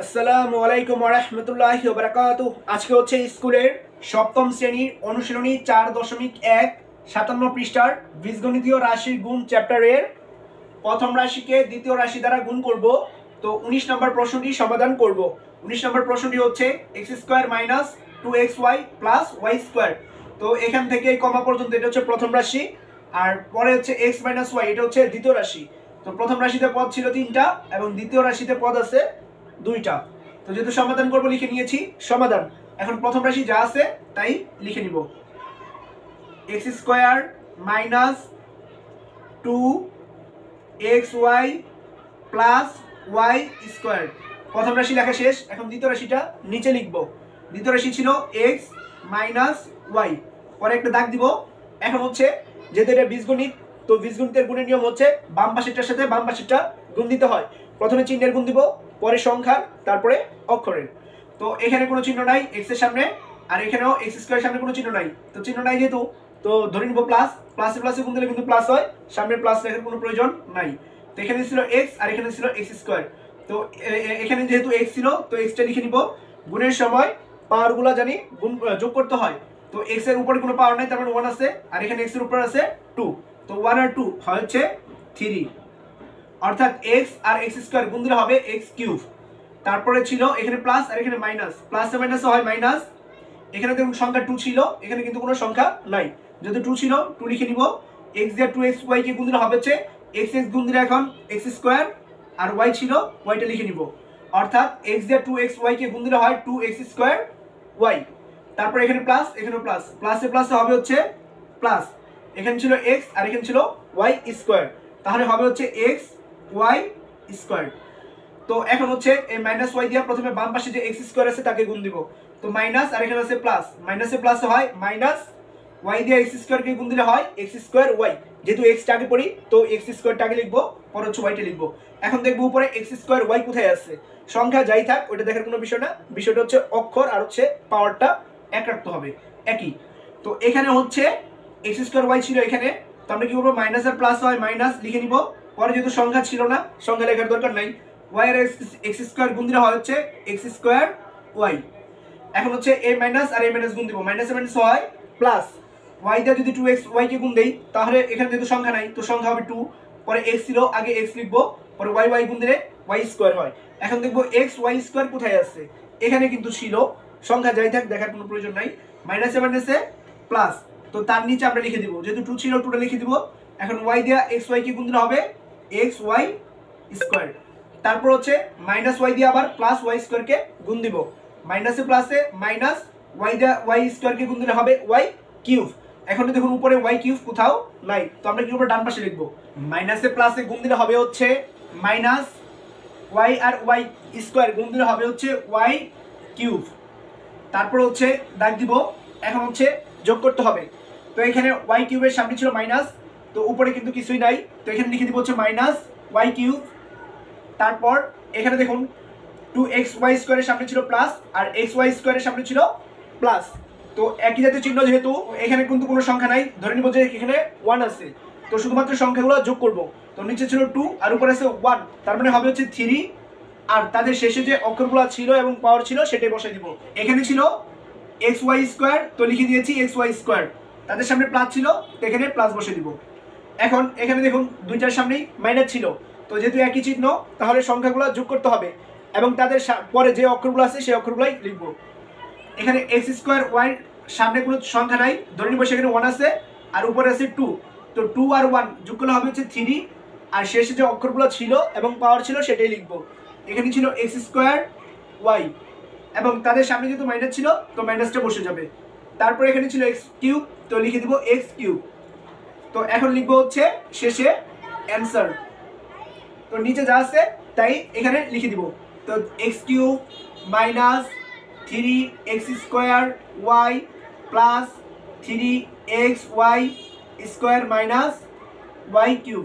আসসালামু আলাইকুম ওয়া রাহমাতুল্লাহি ওয়া বারাকাতুহু। আজকে হচ্ছে স্কুলের সপ্তম শ্রেণীর অনুশীলনী 4.1 57 পৃষ্ঠার বীজগণিতীয় রাশির গুণ চ্যাপ্টারের প্রথম রাশিকে দ্বিতীয় রাশি দ্বারা গুণ করব। তো 19 নম্বর প্রশ্নটি সমাধান করব। 19 নম্বর প্রশ্নটি হচ্ছে x² - 2xy + y²। তো এখান থেকে কমা পর্যন্ত এটা হচ্ছে প্রথম রাশি, আর পরে হচ্ছে x - y, এটা হচ্ছে দ্বিতীয় রাশি। তো প্রথম রাশিতে পদ ছিল 3টা এবং দ্বিতীয় রাশিতে পদ আছে 2টা। তো যেহেতু সমাধান করব লিখে নিয়েছি সমাধান। এখন প্রথম রাশি যা আছে তাই লিখে নিব। x² - 2xy + y²। প্রথম রাশি লেখা শেষ। এখন দ্বিতীয় রাশিটা নিচে লিখব। দ্বিতীয় রাশি ছিল x - y, পরে একটা দাগ দিব। এখন হচ্ছে যেহেতু এটা বীজগণিত, তো বীজগণিতের গুণের নিয়ম হচ্ছে বাম পাশেরটার সাথে বাম পাশেরটা গুণ দিতে হয়। প্রথমে চিহ্নের গুণ দিব, পরে সংখ্যার, তারপরে অক্ষরের। তো এখানে কোনো চিহ্ন নাই x এর সামনে, আর এখানেও x² এর সামনে কোনো চিহ্ন নাই। তো চিহ্ন নাই যেহেতু, তো ধরে নিব প্লাস। প্লাসে প্লাসে গুণ দিলে কিন্তু প্লাস হয়, সামনে প্লাস লেখার কোনো প্রয়োজন নাই। তো এখানে ছিল x আর এখানে ছিল x²। তো এখানে যেহেতু x ছিল, তো xটা লিখে নিব। গুণের সময় পাওয়ারগুলো জানি গুণ যোগ করতে হয়। তো x এর উপরে কোনো পাওয়ার নাই, তার মানে 1 আছে, আর এখানে x এর উপরে আছে 2। তো 1 আর 2 হয় হচ্ছে 3, অর্থাৎ x আর x² গুণ দিলে হবে x³। তারপরে ছিল এখানে প্লাস আর এখানে মাইনাস, প্লাসে মাইনাসে হয় মাইনাস। এখানে দেখুন সংখ্যা 2 ছিল, এখানে কিন্তু কোনো সংখ্যা নাই। যেহেতু 2 ছিল, 2 লিখে নিব। x দিয়ে 2xy কে গুণ দিলে হবে হচ্ছে x গুণ দিলে এখন x², আর y ছিল yটা লিখে নিব। অর্থাৎ x দিয়ে 2xy কে গুণ দিলে হয় 2x² y। তারপর এখানে প্লাস, এখানেও প্লাস, প্লাসে প্লাসে হবে হচ্ছে প্লাস। এখানে ছিল x আর এখানে ছিল y², তাহলে হবে হচ্ছে xy²। তো এখন হচ্ছে এই -y দিয়ে প্রথমে বাম পাশে যে x² আছে তাকে গুণ দিব। তো মাইনাস আর এখানে আছে প্লাস, মাইনাসে প্লাস হয় মাইনাস, y দিয়ে x² কে গুণ দিলে হয় x²y। যেহেতু x টা আগে পড়ি, তো x² টা আগে লিখবো, পরে হচ্ছে y টা লিখবো। এখন দেখবো উপরে x²y কোথায় আছে। সংখ্যা যাই থাক ওটা দেখার কোনো বিষয় না, বিষয়টা হচ্ছে অক্ষর আর হচ্ছে পাওয়ারটা এক রাখতে হবে, একই। তো এখানে হচ্ছে x²y ছিল এখানে, তো আমরা কি করবো, মাইনাস আর প্লাস হয় মাইনাস লিখে নিব। পরে যেহেতু সংখ্যা ছিল না, সংখ্যা লেখার দরকার নাই। y আর x² গুণ দিলে হয় হচ্ছে x²y। এখন হচ্ছে a মাইনাস আর a মাইনাস গুণ দিব, মাইনাস মাইনাস হয় প্লাস। y দিয়ে যদি 2xy কে গুণ দেই, তাহলে এখানে যেহেতু সংখ্যা নাই, তো সংখ্যা হবে 2। পরে x ছিল, আগে x লিখবো, পরে y গুণ দিলে y² হয়। এখন দেখবো xy² কোথায় আছে। এখানে কিন্তু ছিল, সংখ্যা যাই থাক দেখার কোনো প্রয়োজন নাই। মাইনাসে মাইনাসে প্লাস, তো তার নিচে আমরা লিখে দিব, যেহেতু 2 ছিল 2টা লিখে দিব। এখন y দিয়ে xy কে গুণ দিলে হবে xy²। তারপর হচ্ছে -y দিয়ে আবার +y² কে গুণ দিব। মাইনাসে প্লাসে মাইনাস, y দিয়ে y² কে গুণ দিলে হবে y³। এখন দেখুন উপরে y³ কোথাও নাই, তো আমরা কি করব, ডান পাশে লিখব। মাইনাসে প্লাসে গুণ দিলে হবে হচ্ছে মাইনাস, y আর y² গুণ দিলে হবে হচ্ছে y³। তারপর হচ্ছে দাগ দিব। এখন হচ্ছে যোগ করতে হবে। তো এখানে y³ এর সামনে ছিল মাইনাস, তো উপরে কিন্তু কিছুই নাই, তো এখানে লিখে দিব হচ্ছে -y³। তারপর এখানে দেখুন 2xy² এর সামনে ছিল প্লাস, আর xy² এর সামনে ছিল প্লাস। তো একই জাতীয় চিহ্ন, যেহেতু এখানে কিন্তু কোনো সংখ্যা নাই, ধরে নিব যে এখানে 1 আছে। তো শুধুমাত্র সংখ্যাগুলো যোগ করব। তো নিচে ছিল 2 আর উপরে আছে 1, তার মানে হবে হচ্ছে 3। আর তাদের শেষে যে অক্ষরগুলো ছিল এবং পাওয়ার ছিল সেটাই বসাই দিব। এখানে ছিল xy², তো লিখে দিয়েছি xy²। তাদের সামনে প্লাস ছিল, তো এখানে প্লাস বসিয়ে দিব। এখন এখানে দেখুন দুইটার সামনেই মাইনাস ছিল, তো যেহেতু একই চিহ্ন, তাহলে সংখ্যাগুলো যোগ করতে হবে এবং তাদের পরে যে অক্ষরগুলো আছে সেই অক্ষরগুলোই লিখব। এখানে x²y সামনে কোনো সংখ্যা নাই, ধরে নিব সেখানে 1 আছে আর উপরে আছে 2। তো 2 আর 1 যোগ করলে হবে হচ্ছে 3, আর শেষে যে অক্ষরগুলো ছিল এবং পাওয়ার ছিল সেটাই লিখব। এখানে ছিল x²y এবং তাদের সামনে যেহেতু মাইনাস ছিল, তো মাইনাসটা বসে যাবে। তারপর এখানে ছিল x³, তো লিখে দিব x³। তো এখন লিখবো হচ্ছে শেষে অ্যান্সার। তো নিচে যা আছে তাই এখানে লিখে দিব। তো x³ - 3x² y + 3xy² - y³।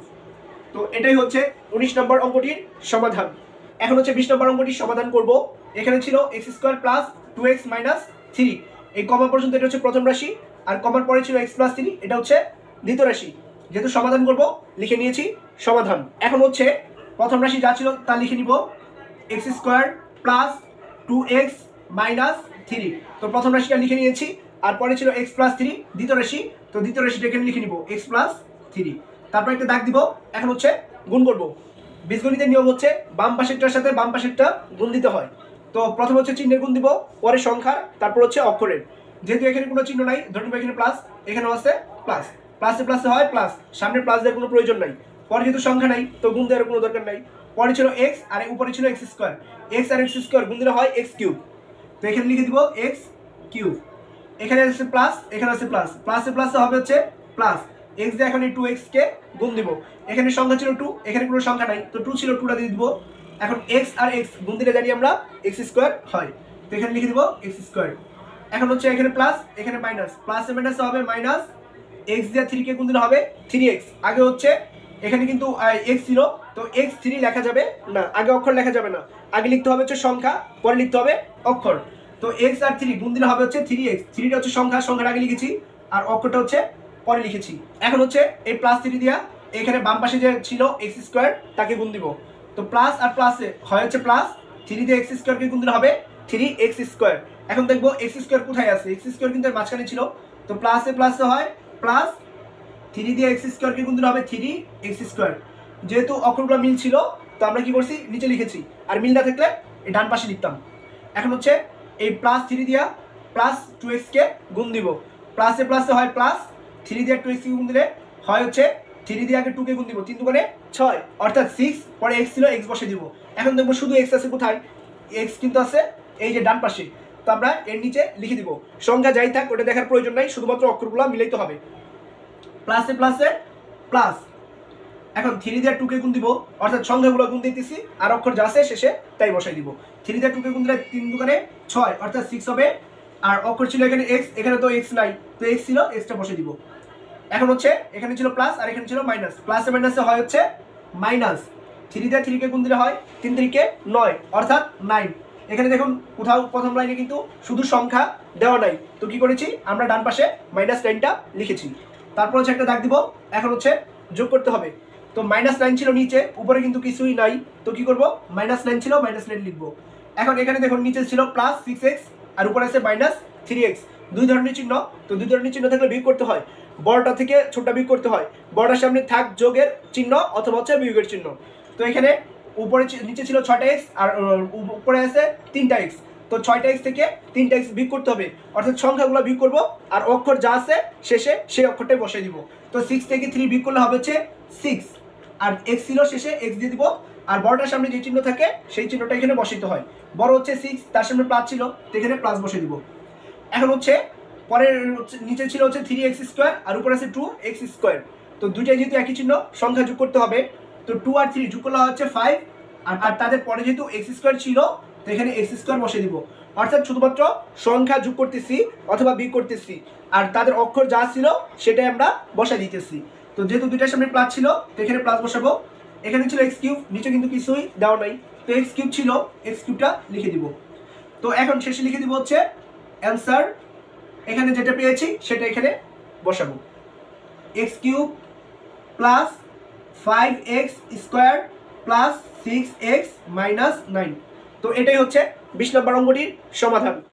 তো এটাই হচ্ছে 19 নম্বর অঙ্কটির সমাধান। এখন হচ্ছে 20 নম্বর অঙ্কটির সমাধান করব। এখানে ছিল x² + 2x - 3, এই কমা পর্যন্ত এটা হচ্ছে প্রথম রাশি, আর কমার পরে ছিল x + 3, এটা হচ্ছে দ্বিতীয় রাশি। যেহেতু সমাধান করব লিখে নিয়েছি সমাধান। এখন হচ্ছে প্রথম রাশি যা ছিল তা লিখে নিব। x² plus 2x minus 3। তো প্রথম রাশিটা লিখে নিয়েছি, আর পরে ছিল x প্লাস 3 দ্বিতীয় রাশি। তো দ্বিতীয় রাশিটা এখানে লিখে নিব x প্লাস 3। তারপর একটা দাগ দিব। এখন হচ্ছে গুণ করব। বীজগণিতের নিয়ম হচ্ছে বাম পাশেরটার সাথে বাম পাশেরটা গুণ দিতে হয়। তো প্রথম হচ্ছে চিহ্নের গুণ দিব, পরে সংখ্যার, তারপর হচ্ছে অক্ষরের। যেহেতু এখানে কোনো চিহ্ন নাই, ধরে নিব এখানে প্লাস, এখানেও আছে প্লাস, প্লাসে প্লাসে হয় প্লাস, সামনে প্লাস দেওয়ার কোনো প্রয়োজন নাই। পরে যেহেতু সংখ্যা নাই তো গুণ দেওয়ার কোনো দরকার নাই। পরে ছিল x আর উপরে ছিল x স্কোয়ার। x আর x স্কোয়ার গুণ দিলে হয় x কিউব। তো এখানে লিখে দিব x কিউব। এখানে আছে প্লাস, এখানে আছে প্লাস, প্লাসে প্লাসে হবে হচ্ছে প্লাস। x দিয়ে এখন এই 2x কে গুণ দিব। এখানে সংখ্যা ছিল 2, এখানে কোনো সংখ্যা নাই, তো 2 ছিল 2টা দিয়ে দিব। এখন x আর x গুণ দিলে জানি আমরা x স্কোয়ার হয়। তো এখানে লিখে দিব x স্কোয়ার। এখন হচ্ছে এখানে প্লাস, এখানে মাইনাস, প্লাসে মাইনাসে হবে মাইনাস। x দিয়ে 3 কে গুণ দিলে হবে 3x। আগে হচ্ছে এখানে কিন্তু x ছিল, তো x3 লেখা যাবে না, আগে অক্ষর লেখা যাবে না, আগে লিখতে হবে হচ্ছে সংখ্যা, পরে লিখতে হবে অক্ষর। তো x আর 3 গুণ দিলে হবে হচ্ছে 3x। 3টা হচ্ছে সংখ্যা, সংখ্যাটা আগে লিখেছি, আর অক্ষরটা হচ্ছে পরে লিখেছি। এখন হচ্ছে এই প্লাস 3 দিয়া এখানে বাম পাশে যে ছিল x স্কোয়ার তাকে গুণ দিব। তো প্লাস আর প্লাসে হয় হচ্ছে প্লাস, 3 দিয়ে x স্কোয়ারকে গুণ দিলে হবে 3x স্কোয়ার। এখন দেখবো x স্কোয়ার কোথায় আছে, x স্কোয়ার কিন্তু মাঝখানে ছিল। তো প্লাসে প্লাসে হয় প্লাস, 3 দিয়ে x স্কোয়ারকে গুণ দিলে হবে 3x স্কোয়ার। যেহেতু অক্ষরগুলো মিল ছিল তো আমরা কি করছি, নিচে লিখেছি, আর মিল না থাকলে এই ডান পাশে লিখতাম। এখন হচ্ছে এই প্লাস 3 দিয়া প্লাস 2x কে গুণ দিব। প্লাসে প্লাসে হয় প্লাস, 3 দিয়ে 2x কে গুণ দিলে হয় হচ্ছে 3 দিয়ে আগে 2 কে গুণ দিব, 3 দুগুণে 6 অর্থাৎ 6। পরে x ছিল, x বসে দিব। এখন দেখবো শুধু x আছে কোথায়, x কিন্তু আছে এই যে ডান পাশে। তো আমরা এর নিচে লিখে দিব। সংখ্যা যাই থাক ওটা দেখার প্রয়োজন নাই, শুধুমাত্র অক্ষরগুলো মিলাইতে হবে। প্লাসে প্লাসে প্লাস, এখন 3 দিয়ে 2 কে গুণ দিব, অর্থাৎ সংখ্যাগুলো গুণ দিতেছি, আর অক্ষর যা আছে শেষে তাই বসাই দিব। 3 দিয়ে 2 কে গুণ দিলে 3 দুগুণে 6 অর্থাৎ 6 হবে। আর অক্ষর ছিল এখানে x, এখানে তো x নাই, তো x ছিল, xটা বসে দিব। এখন হচ্ছে এখানে ছিল প্লাস আর এখানে ছিল মাইনাস, প্লাসে মাইনাসে হয় হচ্ছে মাইনাস। 3 দিয়ে 3 কে গুণ দিলে হয় 3 3 9 অর্থাৎ 9। এখানে দেখুন কোথাও প্রথম লাইনে কিন্তু শুধু সংখ্যা দেওয়া নাই, তো কি করেছি আমরা ডান পাশে -9টা লিখেছি। তারপর হচ্ছে একটা দাগ দিব। এখন হচ্ছে যোগ করতে হবে। তো -9 ছিল নিচে, উপরে কিন্তু কিছুই নাই, তো কি করব, -9 ছিল -9 লিখবো। এখন এখানে দেখুন নিচে ছিল প্লাস 6x আর উপরে আছে -3x। দুই ধরনের চিহ্ন, তো দুই ধরনের চিহ্ন থাকলে বিয়োগ করতে হয়, বড়টা থেকে ছোটটা বিয়োগ করতে হয়। বড়টার সামনে থাক যোগের চিহ্ন অথবা হচ্ছে বিয়োগের চিহ্ন। তো এখানে উপরে নিচে ছিল 6x আর উপরে আছে 3x। তো 6x থেকে 3x বিয়োগ করতে হবে, অর্থাৎ সংখ্যাগুলো বিয়োগ করব, আর অক্ষর যা আছে শেষে সেই অক্ষরটাই বসাই দিব। তো 6 থেকে 3 বিয়োগ করলে হবে হচ্ছে 6, আর x ছিল শেষে x দিয়ে দিব, আর বড়টার সামনে যে চিহ্ন থাকে সেই চিহ্নটা এখানে বসাইতে হয়। বড় হচ্ছে 6, তার সামনে প্লাস ছিল, তো এখানে প্লাস বসিয়ে দিব। এখন হচ্ছে পরের নিচে ছিল হচ্ছে 3x স্কোয়ার আর উপরে আছে 2x স্কোয়ার। তো দুইটাই যেহেতু একই চিহ্ন, সংখ্যা যোগ করতে হবে। তো 2 আর 3 যোগ করলে হচ্ছে 5, আর তাদের পরে যেহেতু x স্কোয়ার ছিল তো এখানে x স্কোয়ার বসিয়ে দিব। অর্থাৎ শুধুমাত্র সংখ্যা যোগ করতেছি অথবা বিয়োগ করতেছি, আর তাদের অক্ষর যা ছিল সেটাই আমরা বসাই দিতেছি। তো যেহেতু দুইটার সামনে প্লাস ছিল তো এখানে প্লাস বসাবো। এখানে ছিল x কিউব, নিচে কিন্তু কিছুই দেওয়া নাই, তো x কিউব ছিল, x কিউবটা লিখে দিব। তো এখন শেষে লিখে দিব হচ্ছে অ্যান্সার। এখানে যেটা পেয়েছি সেটা এখানে বসাবো, x cube plus 5x square plus 6x -9। তো এটাই হচ্ছে 20 নম্বর অঙ্কটির সমাধান।